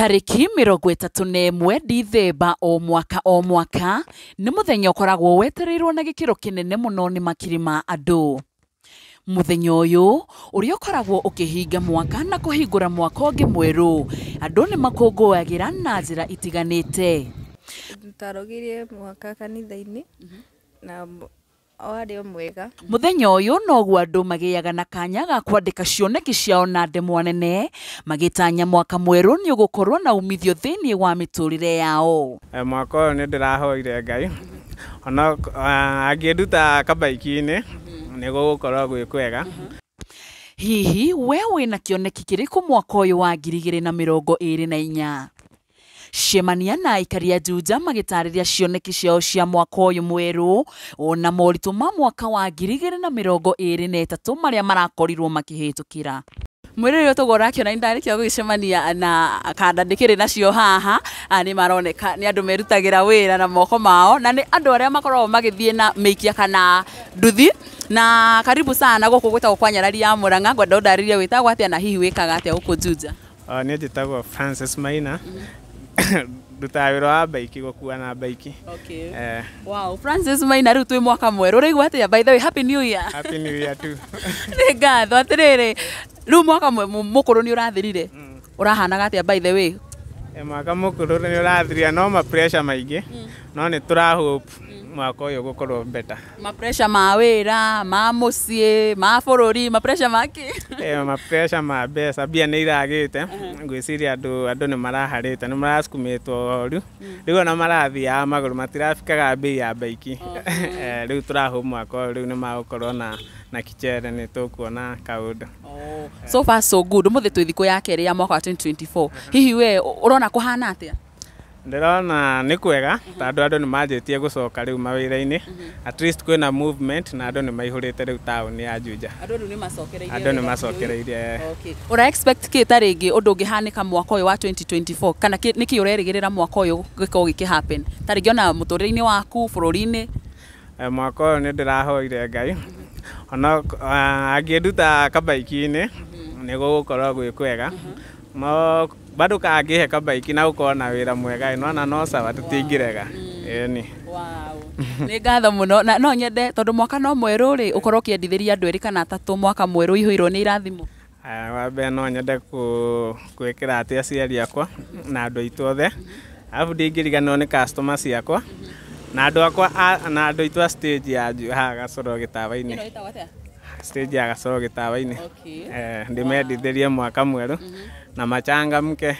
Tariki 31 Dithemba o mwaka nĩ mũthenya ũkoragwo wetereirwo na gĩkĩro kĩnene mũno nĩ makiri ma andũ. Mũthenya ũyũ ũrĩa ũkoragwo ũkĩhinga mwaka na kũhingũra mwaka ũngĩ mwerũ, andũ nĩ makũngũagĩra na njĩra itiganĩte. Tutarogirie mwaka kanitha-inĩ na warĩ o mwega. Mũthenya ũyũ noguo andũ magĩaga na kanya ga kwandĩka cioneki ciao na ndemwa nene magĩtanya mwaka mwerũ nĩ ũgũkorwo na umithio thĩinĩ wa mĩtũrĩre yao. Mwaka ũyũ nĩ ndĩrahoire Ngai ona angĩnduta kabaiki-inĩ nĩ gũgũkorwo gwĩ kwega. Hihi we wĩna kĩoneki kĩrĩkũ mwaka ũyũ wa 2024? Cemania na aikari a Juja magĩtarĩria cioneki ciao cia mwaka ũyũ mwerũ ona moritũ ma mwaka wa 2023 marĩa marakorirwo makĩhĩtũkĩra. Mwĩrĩ ũyũ tũgora kĩona ndarĩkia gũgĩcemania na kanda ndĩkĩrĩ nacio haha, nĩ maroneka nĩ andũ merutagĩra wĩra na moko mao na nĩ andũ arĩa makoragwo magĩthiĩ na mĩikia kana nduthi. Na karibu sana gũkũ gwĩtagwo kwa Nyarari ya Mũrang'a, ngwenda ũndarĩrie wĩtagwo atĩa na hihi wĩkaga atĩa gũkũ Juja? Niĩ njĩtagwo Francis Maina. Ndutaga wĩra wa baiki, gũkua na baiki. Okay. Wow, Francis Maina, rĩu twĩ mwaka mwerũ, ũraigua atĩa? By the way, happy new year. Happy new year too. Nĩ ngatho. Atĩrĩrĩ, rĩu mwaka mũkũrũ nĩ ũrathirire, ũrahanaga atĩa by the way? Mwaka mũkũrũ nĩ ũrathirire, no ma pressure maingĩ, no nĩ tũra hope mwaka ũyũ gũkorwo better. Ma pressure ma wĩra, ma mũciĩ, ma bũrũri, ma pressure maki? Ma pressure ma mbeca, mbia nĩ iragĩte, ngwĩciria andũ nĩ maraharĩte, nĩ marasukumĩtwo rĩu ona marathiaga magũrũ, matirafikaga bei ya baiki. Rĩu tũra hope mwaka ũyũ rĩu nĩ magũkorwo na kichere, nĩ tũkuona kaũndũ. So far so good. Ũmũthĩ twĩ thikũ ya kerĩ ya mwaka wa 2024. Hihi we ũrona kũhana atĩa? Ndĩrona nĩ kwega tondũ andũ nĩ manjĩtie gũcoka rĩu mawĩra-inĩ. At least kwĩna movement na andũ nĩ maihũrĩte rĩu taũni ya Juja. Andũ nĩ macokereirie. Okay. Ũra expect kĩ ta rĩngĩ ũndũ ũngĩhanĩka mwaka ũyũ wa 2024 kana nĩkĩ ũrerĩgĩrĩra mwaka ũyũ gĩkorwo gĩkĩhappen? Ta rĩngĩ ona mũtũrĩre-inĩ waku, bũrũri-inĩ? Mwaka ũyũ nĩ ndĩrahoire Ngai ona angĩnduta kabaiki-inĩ nĩ gũgũkorwo gwĩ kwega. No bado kangĩhe kabaiki na gũkorwo na wĩra mwega ĩno no sawa tũtingĩrega. Ĩni. Wow. Nĩ ngatho mũno na no nyende tondũ mwaka no mwerũ rĩ ũkorwo ũkĩendithĩria andũ erĩ kana atatũ mwaka mwerũ ihũirwo nĩ irathimo. Wambe no nyende gwĩkĩra atĩ aciari akwa na andũ aitũ othe, arabu ndingĩriganĩrwo nĩ customer ciakwa na andũ akwa na andũ aitũ a stage ya haha Gacoro Gĩtawa-inĩ. Stage ya Gacoro Gĩtawa-inĩ. Ndĩmendithĩrie mwaka mwerũ na machangamke.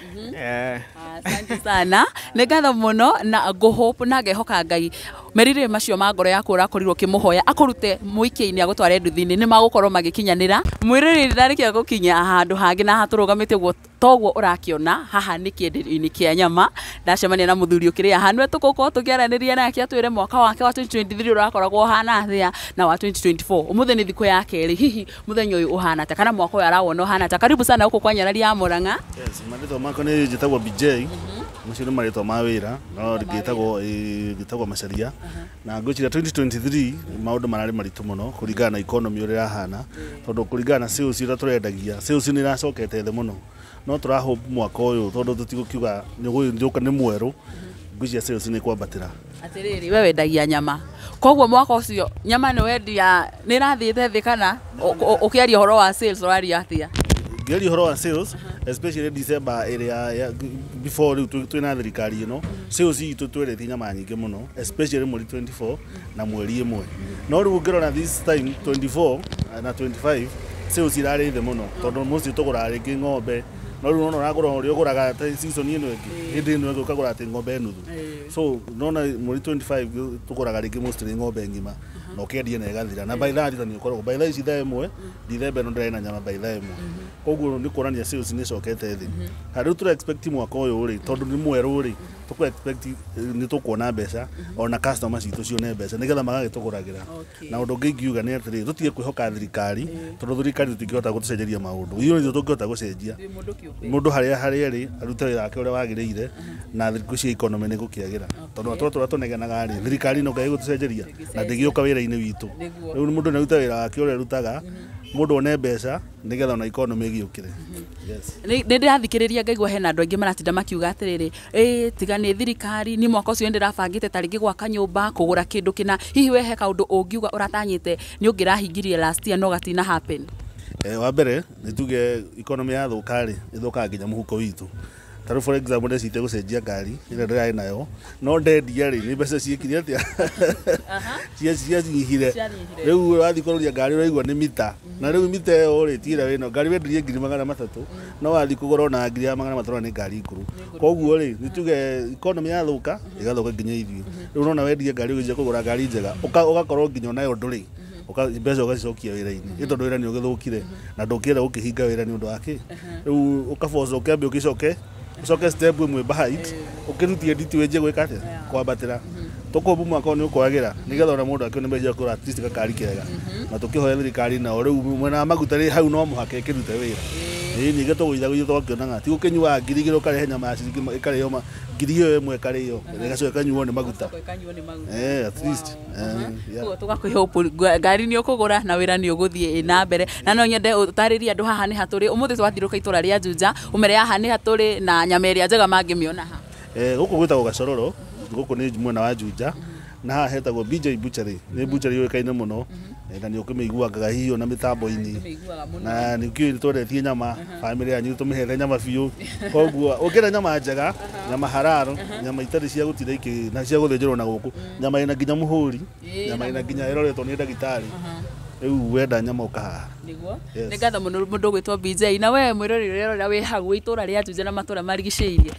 Asante sana. Nĩ ngatho mũno na ngũhope na ngehoka Ngai merirĩria macio ma ngoro yaku ũrakorirwo ũkĩmũhoya akũrute mũikia-inĩ agũtware nduthi-inĩ nĩ magũkorwo magĩkinyanĩra. Mwĩrĩrĩri ndarĩkia gũkinya handũ hangĩ na hatũrũgamĩte ũguo toguo ũrakĩona haha nĩ kĩenderio-inĩ kĩa nyama. Ndacemania na mũthuri ũkĩrĩ haha nĩwe tũgũkorwo tũkĩaranĩria nake atwĩre mwaka wake wa 2023 ũrakoragwo ũhana atĩa na wa 2024. Ũmũthĩ nĩ thikũ ya kerĩ, hihi mũthenya ũyũ ũhana atĩa kana mwaka ũyũ arawona ũhana atĩa? Karibu sana gũkũ kwa Nyarari ya Mũrang'a. Yes, marĩtwa makwa nĩ njĩtagwo BJ. Mũcio nĩ marĩtwa ma wĩra no ngĩtagwo Macharia. Na ngwĩciria 2023 maũndũ mararĩ maritũ mũno kũringana na economy ũrĩa ĩrahana, tondũ kũringana na sales iria tũrendagia, sales nĩ iracokete thĩ mũno. No tũra hope mwaka ũyũ tondũ tũtigũkiuga nĩ mwerũ, ngwĩciria sales nĩ kwambatĩra. Atĩrĩrĩ, we wendagia nyama, koguo mwaka ũcio nyama nĩ wendia nĩ ĩrathiĩte thĩ kana ũkĩaria ũhoro wa sales ũraria atĩa? Ngĩaria ũhoro wa sales especially December area before rĩu twĩna thirikari ĩno, sales itũ tweretie nyama nyingĩ mũno especially mweri 24 na mweri 1. No rĩu ũngĩrora this time 24 na 25 sales irarĩ thĩ mũno tondũ mũciĩ tũgũraga rĩngĩ ng'ombe, no rĩu no ũragũra ũrĩa ũgũraga season ĩno ĩngĩ hĩndĩ ĩno ĩngĩ ũkagũra atĩ ng'ombe nuthu. So nona mweri 25 tũgũraga rĩngĩ mostly ng'ombe ng'ima na ũkĩendia na ĩgathira na by that nĩ ũkoragwo by that thaa ĩmwe December no ndĩrĩ na nyama by that ĩmwe. Koguo nĩ kuonania sales nĩ cokete thĩ. Rĩu tũra expect mwaka ũyũ rĩ tondũ nĩ mwerũ rĩ tũkũ expect nĩ tũkuona mbeca ona customers citũ cione mbeca nĩgetha magagĩtũgũragĩra. Na ũndũ ũngĩ ingiuga nĩ atĩrĩ tũtige kwĩhoka thirikari tondũ thirikari tũtingĩhota gũtũcenjeria maũndũ. Iyo nĩ tũngĩhota gũcenjia mũndũ harĩa harĩ arute wĩra wake ũrĩa wagĩrĩire na thikũ cia economy nĩ gũkĩagĩra tondũ tũrĩa tũnegenaga rĩ thirikari no kaĩ gũtũcenjeria na ndĩgĩũka wĩra-inĩ witũ. Rĩu mũndũ nĩ aruta wĩra wake ũrĩa arutaga mundu one mbeca nigetha ona economy giukire. Yes. Nĩ ndĩrathikĩrĩria ngaigua hena andũ aingĩ maratinda makiuga atĩrĩrĩ, tiga nĩ thirikari nĩ mwaka ũcio ndĩrabangĩte ta rĩngĩ gwaka nyũmba kũgũra kĩndũ kĩna, hihi we he kaũndũ ũngiuga ũratanyĩte nĩ ũngĩrahingirie last year no gatina happen? Wa mbere nĩ tuge economy ya thũka-rĩ ĩthũkaga nginya mũhuko witũ. Taru for example ndecite gũcenjia ngari ĩrĩa ndĩrarĩ nayo no ndendia-rĩ nĩ mbeca ciĩkire atĩa cianyihire. Rĩu wathiĩ kũrũria ngari ũraigua nĩ mita, na rĩu mita ĩyo-rĩ ti ĩrĩa wĩna ngari wendirie 300,000 no wathiĩ kũgũra ona 500,000 nĩ ngari ngũrũ. Koguo-rĩ nĩ tuge economy ya thũka ĩgathũka nginya irio. Rĩu nona wendie ngari ũgĩcia kũgũra ngari njega ũgakorwo nginya nayo ndũrĩ mbeca ũgacicokia wĩra-inĩ nĩ tondũ wĩra nĩ ũgĩthũkire na ndũkĩenda gũkĩhinga wĩra nĩ ũndũ wa kĩ. Rĩu ũkaboca ũkĩambia ũcoke step ĩmwe behind ũkĩrutie nditi wenje gwĩka atĩa kwambatĩra. Tũkũmbu mwaka ũyũ nĩ ũkwagĩra nĩgetha ona mũndũ akĩone mbeca kũgũra at least gakari kega, na tũkĩhoya thirikari nao rĩu mwena wa maguta rĩ hau no mũhaka ĩkĩrute wĩra. Ningĩ tũgũithagũithia tũgakĩonaga ti gũkĩnyuaga 2,000 ũkarehe nyama ya ciringi ĩkarĩo 2,000 ĩmwe ĩkarĩo ĩgacoka ĩkanyuo nĩ maguta at least. Tũgakwĩ hope ngari nĩ ũkũgũra na wĩra nĩ ũgũthiĩ na mbere, na no nyende ũtarĩrie andũ haha nĩ hatũrĩ ũmũthĩ twathiũrũka itũra rĩa Juja ũmere haha nĩ hatũrĩ na nyama ĩrĩa njega mangĩmĩona ha. Gũkũ gwĩtagwo Gacororo, gũkũ nĩ mwena wa Juja, na haha hetagwo BJ Butchery, nĩ butchery yũĩkaine mũno na nĩ ũkĩmĩiguangaga hihi ona mĩtambo-inĩ, na nĩ ũkĩũĩ nĩtwendetie nyama bamĩrĩ yanyu tũmĩhethe nyama biũ. Koguo ũngĩenda nyama njega, nyama halal, nyama itarĩ cia gũtinda na cia gũthĩnjĩrwo na gũkũ, nyama ĩna nginya mũhũri, nyama ĩna nginya ĩroretwo nĩ ndagĩtarĩ. Rĩu wenda nyama ũkahaha. Nĩguo nĩ ngatho mũno mũndũ ũgwĩtwo BJ, na we mwĩroreri ũrĩa wĩ hau itũra rĩa Juja na matũra marigicĩirie,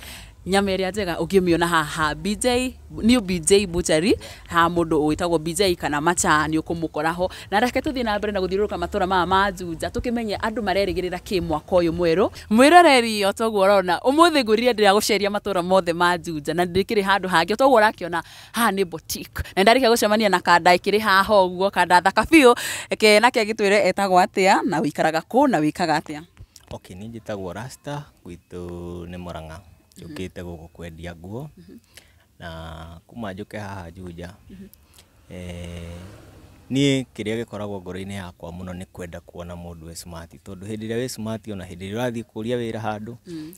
nyama ĩrĩa njega ũngĩmĩona haha BJ New BJ Butchery, ha mũndũ wĩtagwo BJ kana Macha nĩ ũkũmũkora ho. Na reke tũthiĩ na mbere na gũthiũrũrũka matũra maya ma Juja tũkĩmenye andũ marerĩgĩrĩra kĩ mwaka ũyũ mwerũ. Mwĩroreri o toguo ũrona ũmũthĩ ngũrire ndĩragũceria matũra mothe ma Juja na ndĩkĩrĩ handũ hangĩ, toguo ũrakĩona haha nĩ boutique na ndarĩkia gũcemania na kanda ĩkĩrĩ haha ũguo, kanda thaka biũ ke nake gĩtwĩre etagwo atĩa na wĩikaraga kũ na wĩkaga atĩa? Okay, niĩ njĩtagwo Rasta, gwitũ nĩ Mũrang'a, njũkĩte gũkũ kwendia nguo na kuma njũke haha Juja. Niĩ kĩrĩa gĩkoragwo ngoro-inĩ yakwa mũno nĩ kwenda kuona mũndũ wĩ smart, tondũ hĩndĩ ĩrĩa wĩ smart ona hĩndĩ ĩrĩa ũrathiĩ kũria wĩra handũ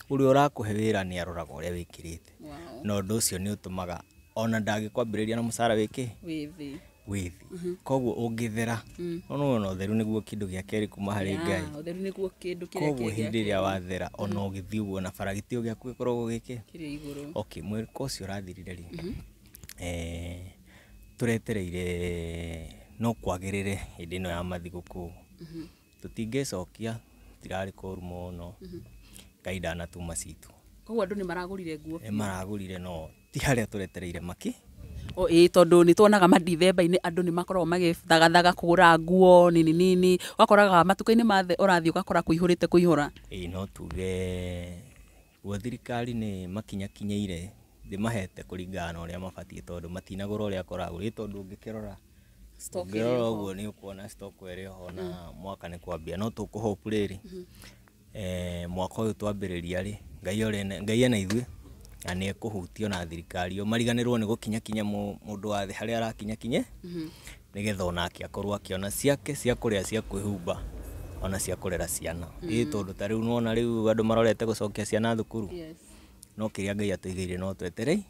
ũrĩa ũrakũhe wĩra nĩ aroraga ũrĩa wĩkĩrĩte, na ũndũ ũcio nĩ ũtũmaga ona ndangĩkwambĩrĩria na mũcara wĩkĩ wĩthĩ. Koguo ũngĩthera ona ũtheru nĩguo kĩndũ gĩa kerĩ kuma harĩ Ngai. Koguo hĩndĩ ĩrĩa wathera ona ũgĩthiĩ ũguo na bara gĩtĩo gĩaku gĩkoragwo gĩkĩ kĩrĩ igũrũ. Okay, mwaka ũcio ũrathirire rĩ, tũretereire no kwagĩrĩre hĩndĩ ĩno ya mathigũkũ, tũtingĩcokia tirarĩ kũru mũno, Ngai ndanatuma citũ. Koguo andũ nĩ maragũrire nguo? Maragũrire no ti harĩa tũretereire tondũ nĩ tuonaga madithemba-inĩ andũ nĩ makoragwo magĩthagathaga kũgũra nguo nini, wakoraga matuka-inĩ mathe ũrathiĩ ũgakora kũihũrĩte kũihũra. No tuge guo thirikari nĩ makinyakinyĩire ndĩmahete kũringana na ũrĩa mabatiĩ, tondũ matinagũra ũrĩa akoragũrĩ, tondũ ũngĩkĩrora ũguo nĩ ũkuona stock ĩrĩ ho na mwaka nĩ kwambia. No tũkũhope rĩrĩ mwaka ũyũ twambĩrĩria rĩ, Ngai ena ithuĩ na nĩ ekũhutio na thirikari mariganĩrwo nĩ gũkinyakinya mũndũ wa thĩ harĩa arakinyakinye, nĩgetha onake akorwo akĩona ciake cia kũrĩa cia kwĩhumba ona cia kũrera ciana. Tondũ ta rĩu nona rĩu andũ marorete gũcokia ciana thukuru, no kĩrĩa Ngai atũigĩire no tweterei.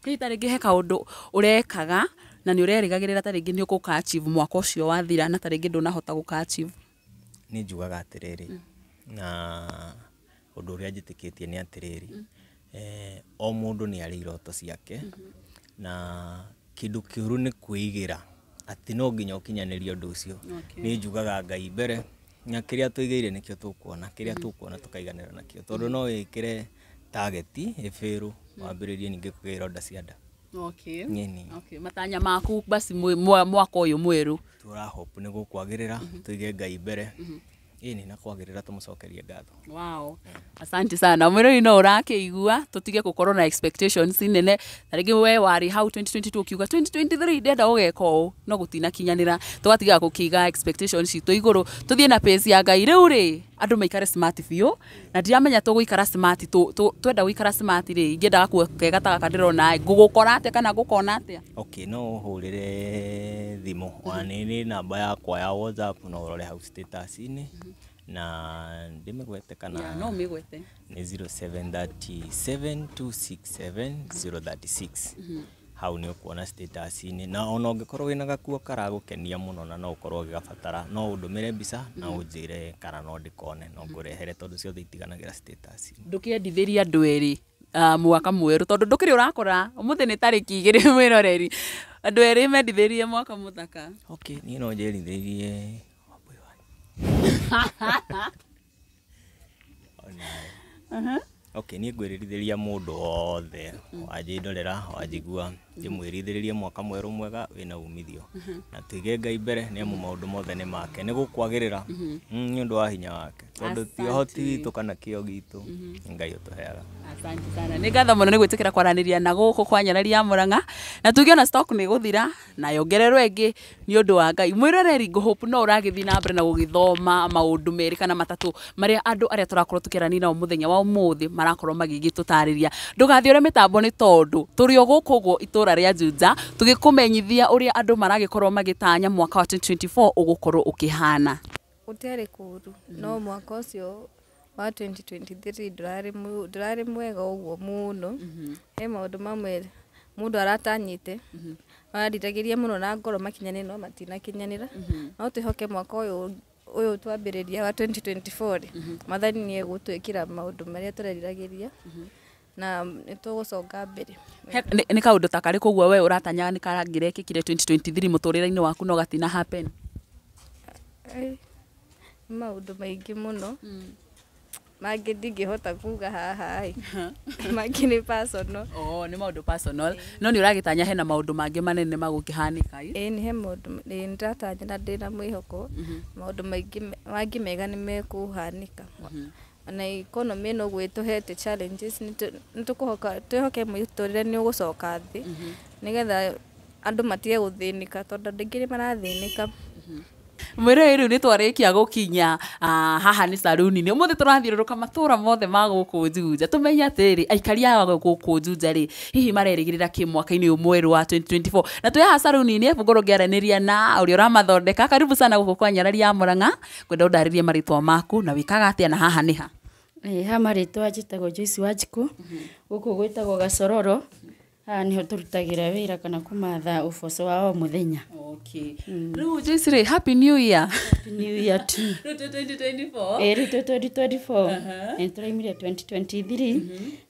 Hihi ta rĩngĩ he kaũndũ ũrekaga na nĩ ũrerĩgagĩrĩra ta rĩngĩ nĩ ũgũka achieve mwaka ũcio wathira na ta rĩngĩ ndũnahota gũka achieve? Niĩ njugaga atĩrĩrĩ, na ũndũ ũrĩa njĩtĩkĩtie nĩ atĩrĩrĩ, o mũndũ nĩ arĩ iroto ciake na kĩndũ kĩũru nĩ kwĩigĩra atĩ no nginya ũkinyanĩrie ũndũ ũcio. Niĩ njugaga Ngai mbere na kĩrĩa tũigĩire nĩkĩo tũkuona, kĩrĩa tũkuona tũkaiganĩra nakĩo, tondũ no wĩkĩre target ĩbĩrũ wambĩrĩrie ningĩ kũgĩa ironda cia nda. Matanya maku basi mwaka ũyũ mwerũ tũrahope nĩ gũkwagĩrĩra, tũige Ngai mbere na kwagĩrĩra tũmũcokerie ngatho. Wow, asante sana. Mwĩrori no ũrakĩigua, tũtige gũkorwo na expectations nene. Ta rĩngĩ we warĩ hau 2022 ukiuga 2023 ndenda ũgeka ũũ, no gũtinakinyanĩra, tũgatiga gũkĩiga expectations citũ igũrũ, tũthiĩ na pace ya Ngai. Rĩu rĩ andu maikare smart biũ na ndiramenya tũgũikara smart twenda gũikara smart rĩ ingĩendaga kega ta gaka ndĩrona ngũgũkora atĩa kana ngũkona atĩa? Okay, no ũhũrĩre thimũ nĩ namba yakwa ya WhatsApp no ũrore hau status-inĩ na ndĩmĩgwete kana no mĩgwete nĩ 0737267036 hau nĩ ũkuona status-inĩ na ona ũngĩkorwo wĩna gakuo karagũkenia mũno na no ũkorwo ũgĩgabatara no ũndũmĩre mbica na ũnjĩre kana no ndĩkone no ngũrehere tondũ ciothe itiganagĩra status. Ndũkĩendithĩria andũ erĩ mwaka mwerũ tondũ ndũkĩrĩ ũrakora ũmũthĩ nĩ tarĩki 2 mwĩroreri andũ erĩ mendithĩrie mwaka mũthaka. Okay, niĩ no njerithĩrie Okay, niĩ ngwĩrithĩria mũndũ wothe wanjĩndorera wanjigua ndĩmwĩrithĩrie mwaka mwerũ mwega wĩna umithio na tuige Ngai mbere nĩ amu maũndũ mothe nĩ make nĩ gũkwagĩrĩra nĩ ũndũ wa hinya wake tondũ ti ũhoti witũ kana kĩo gitũ Ngai ũtũheaga. Asante sana. Nĩ ngatho mũno nĩ gwĩtĩkĩra kwaranĩria na gũkũ kwa Nyarari ya Mũrang'a na tuge ona stock nĩ gũthira na yongererwo ĩngĩ nĩ ũndũ wa Ngai. Mwĩroreri ngũhope no ũragĩthiĩ na mbere na gũgĩthoma maũndũ merĩ kana matatũ marĩa andũ arĩa tũrakorwo tũkĩarania nao mũthenya wa ũmũthĩ marakorwo magĩgĩtũtarĩria. Ndũgathiĩ ũrĩa mĩtambo nĩ tondũ tũrĩ o gũkũ ũguo itũra rĩa Juja tũgĩkũmenyithia ũrĩa andũ maragĩkorwo magĩtanya mwaka wa 2024 ũgũkorwo ũkĩhana. Gũtiarĩ kũru no mwaka ũcio wa 2023 ndũrarĩ mwega ũguo mũno. He maũndũ mamwe mũndũ aratanyĩte mariragĩria mũno na ngoro makinyanĩre no matinakinyanĩra no twĩhoke mwaka ũyũ twambĩrĩria wa 2024 Mwathani nĩ egũtwĩkĩra maũndũ marĩa tũreriragĩria na nĩ tũgũcoka mbere. Nĩ kaũndũ ta karĩkũ ũguo we ũratanya nĩ karangĩrekĩkire 2023 mũtũrĩre-inĩ waku no gatina happen? Maũndũ maingĩ mũno mangĩ ndingĩhota kuga haha mangĩ nĩ personal. Nĩ maũndũ personal no nĩ ũragĩtanya hena maũndũ mangĩ manene magũkĩhanĩka? Nĩ he maũndũ nĩ ndĩratanya na ndĩna mwĩhoko maũndũ mangĩ mega nĩ mekũhanĩka na economy no gwĩtũhete challenges nĩ twĩhoke mũtũrĩre nĩ ũgũcoka thĩ nĩgetha andũ matige gũthĩnĩka tondũ andũ aingĩ nĩ marathĩnĩka. Mwĩroreri rĩu nĩ twarĩkia gũkinya haha nĩ saruni-inĩ ũmũthĩ tũrathiũrũrũka matũra mothe ma gũkũ Juja tũmenye atĩrĩrĩ aikari a gũkũ Juja rĩ hihi marerĩgĩrĩra kĩ mwaka-inĩ ũyũ mwerũ wa 2024 na twĩ haha saruni-inĩ ngorwo ngĩaranĩria na ũrĩa ũramathondeka. Karibu sana gũkũ kwa Nyarari ya Mũrang'a ngwenda ũndarĩrie marĩtwa maku na wĩkaga atĩa na haha nĩ ha? Ha marĩtwa njĩtagwo Joyce Wanjikũ gũkũ gwĩtagwo Gacororo haha nĩho tũrutagĩra wĩra kana kũmatha ũboco wa o mũthenya. Okay. Rĩu Joyce rĩ happy new year. Happy new year too. Rĩu 2024? Rĩu 2024 nĩ tũraumire 2023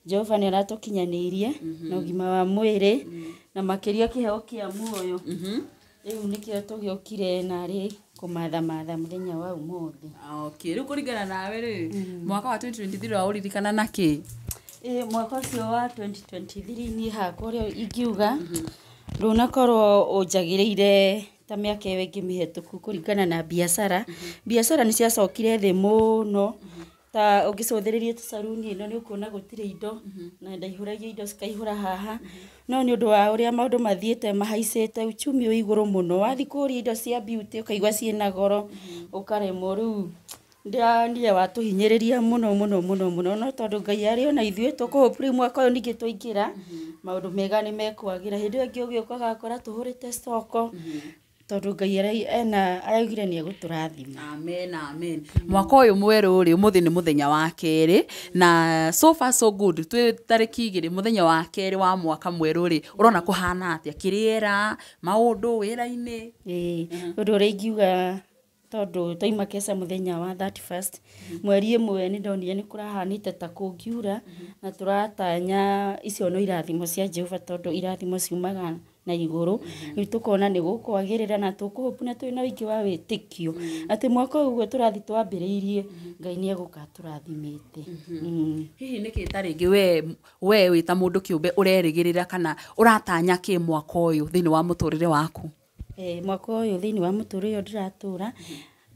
Jehova nĩ aratũkinyanĩirie na ũgima wa mwĩrĩ na makĩria kĩheo kĩa muoyo. Rĩu nĩkĩo tũgĩũkire narĩ kũmatha mũthenya wa ũmũthĩ. Okay. Rĩu kũringana nawe rĩ mwaka wa 2023 waũririkana na kĩ? Mwaka ũcio wa 2023 niĩ hakwa ũrĩa ingiuga ndũnakorwo ũnjagĩrĩire ta mĩaka ĩyo ĩngĩ mĩhĩtũku kũringana na biacara. Biacara nĩ ciacokire thĩ mũno ta ũngĩcũthĩrĩrie saruni ĩno nĩ ũkuona gũtirĩ indo na ndaihũragia indo cikaihũra haha no nĩ ũndũ wa ũrĩa maũndũ mathiĩte mahaicĩte uchumi wĩ igũrũ mũno. Wathiĩ kũũria indo cia beauty ũkaigua ciĩna goro ũkaremwo. Rĩu ndiranire watũhinyĩrĩria mũno no tondũ Ngai arĩ ona ithuĩ tũkũhope mwaka ũyũ ningĩ twaingĩra maũndũ mega nĩ mekwagĩra. Hĩndĩ ĩyo ĩngĩ ũgĩũka ũgakora tũhũrĩte stoko tondũ Ngai araugire nĩ egũtũrathima. Amen, amen. Mwaka ũyũ mwerũ rĩ ũmũthĩ nĩ mũthenya wa kerĩ na so far so good twĩ tarĩki 2 mũthenya wa kerĩ wa mwaka mwerũ rĩ ũrona kũhana atĩa kĩrĩera maũndũ wĩra-inĩ? Ũndũ ũrĩa ingiuga tondũ twaima Keca mũthenya wa 31st mweri ĩmwe nĩ ndonire nĩ kũrahanĩte ta kũngiura na tũratanya icio no irathimo cia Jehova tondũ irathimo ciumaga na igũrũ. Rĩu tũkona nĩ gũkwagĩrĩra na tũkũhope na twĩna ũingĩ wa wĩtĩkio atĩ mwaka ũyũ tũrathiĩ twambĩrĩirie Ngai nĩ egũka tũrathimĩte. Hihi nĩkĩ ta rĩngĩ we wĩ ta mũndũ kĩũmbe ũrerĩgĩrĩra kana ũratanya kĩ mwaka ũyũ thĩinĩ wa mũtũrĩre waku? Mwaka ũyũ thĩinĩ wa mũtũrĩre ũyũ ndĩratũra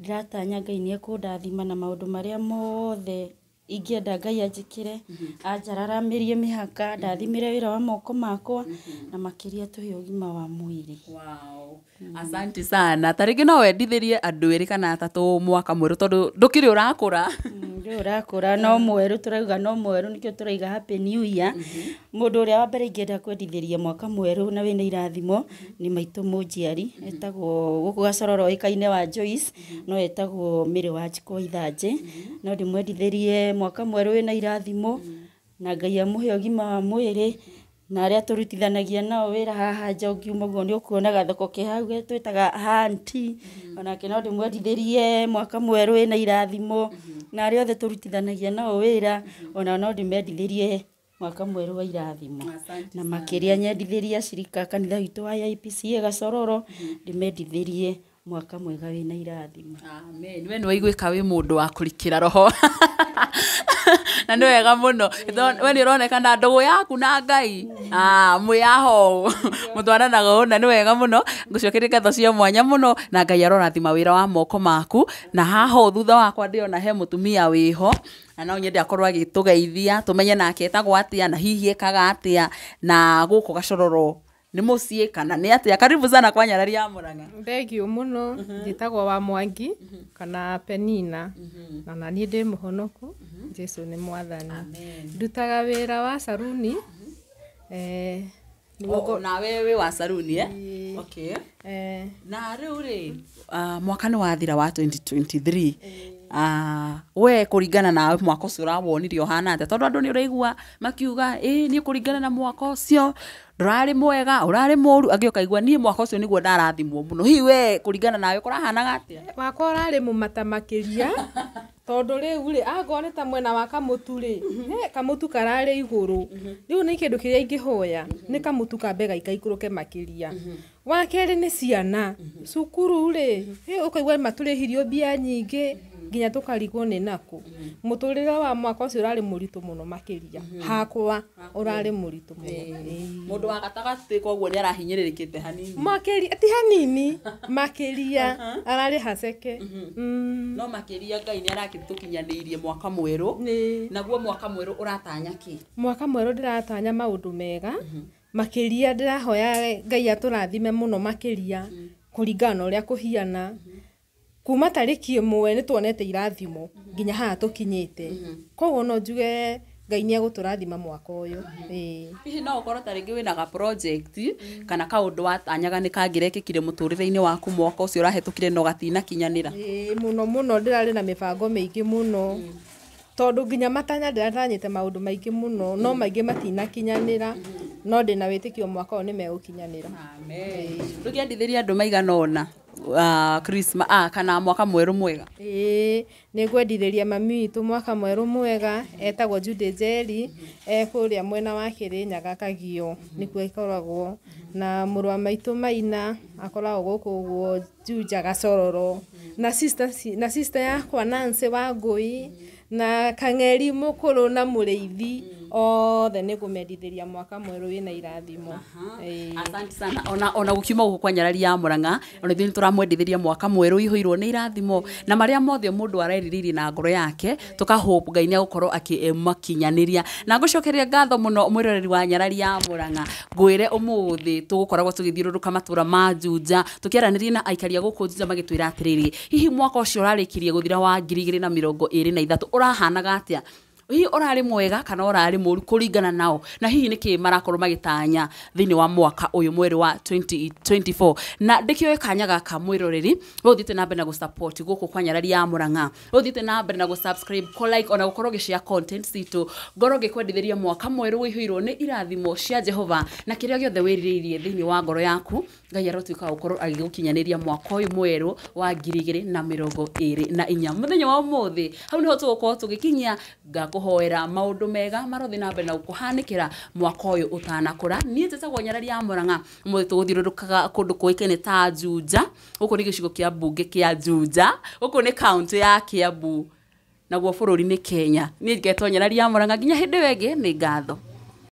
ndĩratanya Ngai nĩ ekũndathima na maũndũ marĩa mothe ingĩenda Ngai anjĩkĩre anjararamirie mĩhaka ndathimĩre wĩra wa moko makwa na makĩria tũhe ũgima wa mwĩrĩ. Wow. Asante sana. Tarĩngĩ no wendithĩrie andũ erĩ kana atatũ mwaka mwerũ tondũ ndũkĩrĩ ũrakũra. Ndĩ ũrakũra no mwerũ tũrauga no mwerũ nĩkĩo tũraiga happy new year. Mũndũ ũrĩa wa mbere ingĩenda kwendithĩria mwaka mwerũ na wĩna irathimo nĩ maitũ mũnjiari etagwo gũkũ Gacororo ĩkaine wa Joyce no etagwo Mĩrĩ wa Njiko Ithanjĩ. No ndĩmwendithĩrie mwaka mwerũ wĩna irathimo na Ngai amũhe ũgima wa mwĩrĩ na arĩa tũrutithanagia nao wĩra haha nja ũngiuma guo nĩ ũkuona gathoko ke hau twĩtaga hanti. Onake no ndĩmwendithĩrie mwaka mwerũ wĩna irathimo na arĩa othe tũrutithanagia nao wĩra ona no ndĩmendithĩrie mwaka mwerũ wa irathimo. Na makĩria nyendithĩrie acirika kanitha witũ wa IPCA Gacororo ndĩmendithĩrie mwaka mwega wĩna irathimo. Amen. We nĩ waiguĩka wĩ mũndũ wa kũrikĩra roho na nĩ wega mũno. We nĩ ũronekana ndũgũ yaku na Ngai mwĩaho mũtwaranaga ũũ na nĩ wega mũno. Ngũcokeria ngatho cia mwanya mũno na Ngai arorathima wĩra wa moko maku. Na haha thutha wakwa ndĩona he mũtumia wĩho na no nyende akorwo agĩtũgeithia tũmenye nake etagwo atĩa na hihi ekaga atĩa na gũkũ Gacororo nĩ mũciĩ kana nĩ atĩa. Karibu sana kwa Nyarari ya Mũrang'a. Thengio mũno njĩtagwo wa Mwangi kana Penina na naniĩ ndĩ mũhonoku. Jesu nĩ mwathani. Ndutaga wĩra wa saruni na wewe wa saruni okay. Na rĩu rĩ mwaka nĩ wathira wa 2023 we kũringana na mwaka ũcio ũrawonirio hana atĩa tondũ andũ nĩ ũraigua makiuga nĩ kũringana na mwaka ũcio ndũrarĩ mwega ũrarĩ mũru angĩ ũkaigua niĩ mwaka ũcio nĩguo ndarathimwo mũno. Hihi we kũringana nawe kũrahanaga atĩa? Wakwa ũrarĩ mũmata makĩria tondũ rĩu rĩ angorwo nĩ ta mwena wa kamũtu rĩ kamũtu kararĩ igũrũ. Rĩu nĩ kĩndũ kĩrĩa ingĩhoya nĩ kamũtu kambe gaikaikũrũke makĩria. Wa kerĩ nĩ ciana cukuru rĩ ũkaigua matũrĩhirio mbia nyingĩ nginya tũkarigwo nĩ nakũ. Mũtũrĩre wa mwaka ũcio ũrarĩ mũritũ mũno makĩria hakwa ũrarĩ mũritũ mũno. Mũndũ wa gatagatĩ koguo nĩ arahinyĩrĩrĩkĩte hanini makĩria ti hanini makĩria ararĩ haceke. No makĩria Ngai nĩ arakĩtũkinyanĩirie mwaka mwerũ. Naguo mwaka mwerũ ũratanya kĩ? Mwaka mwerũ ndĩratanya maũndũ mega makĩria ndĩrahoya Ngai atũrathime mũno makĩria kũringana na ũrĩa kũhiana. Kuma tarĩki ĩmwe nĩ tuonete irathimo nginya haha tũkinyĩte. Koguo no njuge Ngai nĩ egũtũrathima mwaka ũyũ. Hihi no ũkorwo tarĩngĩ wĩna ga project kana kaũndũ watanyaga nĩ kangĩrekĩkire mũtũrĩre-inĩ waku mwaka ũcio ũrahetũkire no gatinakinyanĩra? Mũno mũno ndĩrarĩ na mĩbango mĩingĩ mũno tondũ nginya matanya ndĩratanyĩte maũndũ maingĩ mũno no maingĩ matinakinyanĩra no ndĩna wĩtĩkio mwaka ũyũ nĩ megũkinyanĩra. Amen. Ndũkĩendithĩria andũ maigana ũna Christmas kana mwaka mwerũ mwega? Nĩ ngwendithĩria mami witũ mwaka mwerũ mwega etagwo Judy Njeri kũrĩa mwena wa Kĩrĩnyaga Kagio nĩkuo ikoragwo na mũrũ wa maitũ Maina akoragwo gũkũ ũguo Juja Gacororo na sister yakwa Nancy Wangui na Kang'eri mũkũrũ na mũrĩithi othe nĩ kũmendithĩria mwaka mwerũ wĩna irathimo. Asante sana. Ona gũkiuma gũkũ kwa Nyarari ya Mũrang'a ona ithuĩ tũramwendithĩria mwaka mwerũ ihũirwo nĩ irathimo na marĩa mothe mũndũ arerirĩria na ngoro yake tũkahope Ngai nĩ agũkorwo akĩmakinyanĩria. Na ngũcokeria ngatho mũno mwĩroreri wa Nyarari ya Mũrang'a. Ngwĩre ũmũthĩ tũgũkoragwo tũgĩthiũrũrũka matũra ma Juja tũkĩaranĩria na aikaria gũkũ Juja magĩtwĩra atĩrĩrĩ hihi mwaka ũcio ũrarĩkirie gũthira wa 2023 ũrahanaga atĩa? Hihi ũrarĩ mwega kana ũrarĩ mũru kũringana nao na hihi nĩkĩ marakorwo magĩtanya thĩinĩ wa mwaka ũyũ mwerũ wa 2024? Na ndĩkĩoe kanya gaka mwĩroreri ũthiĩte na mbere na gũsupport gũkũ kwa Nyarari ya Mũrang'a, ũthiĩte na mbere na gũsubscribe, like ona gũkorwo gĩshare content citũ, ngoro gĩkwendithĩria mwaka mwerũ wĩihũirwo nĩ irathimo cia Jehova na kĩrĩa gĩothe wĩrirĩirie thĩinĩ wa ngoro yaku Ngai arotuĩka gũkorwo agĩgũkinyanĩria mwaka ũyũ mwerũ wa 2024. Mũthenya wa ũmũthĩ hau nĩho tũgũkorwo tũgĩkinyia ngakũhoera maũndũ mega marothi na mbere na gũkũhanĩkĩra mwaka ũyũ ũtanakũra. Niĩ njĩtagwo Nyarari ya Mũrang'a, ũmũthĩ tũgũthiũrũrũkaga kũndũ kũĩkaine ta Juja. Gũkũ nĩ gĩcigo kĩa mbunge kĩa Juja, gũkũ nĩ kaunti ya Kiambu naguo bũrũri nĩ Kenya. Niĩ ngetwo Nyarari ya Mũrang'a nginya hĩndĩ ĩyo ĩngĩ nĩ ngatho.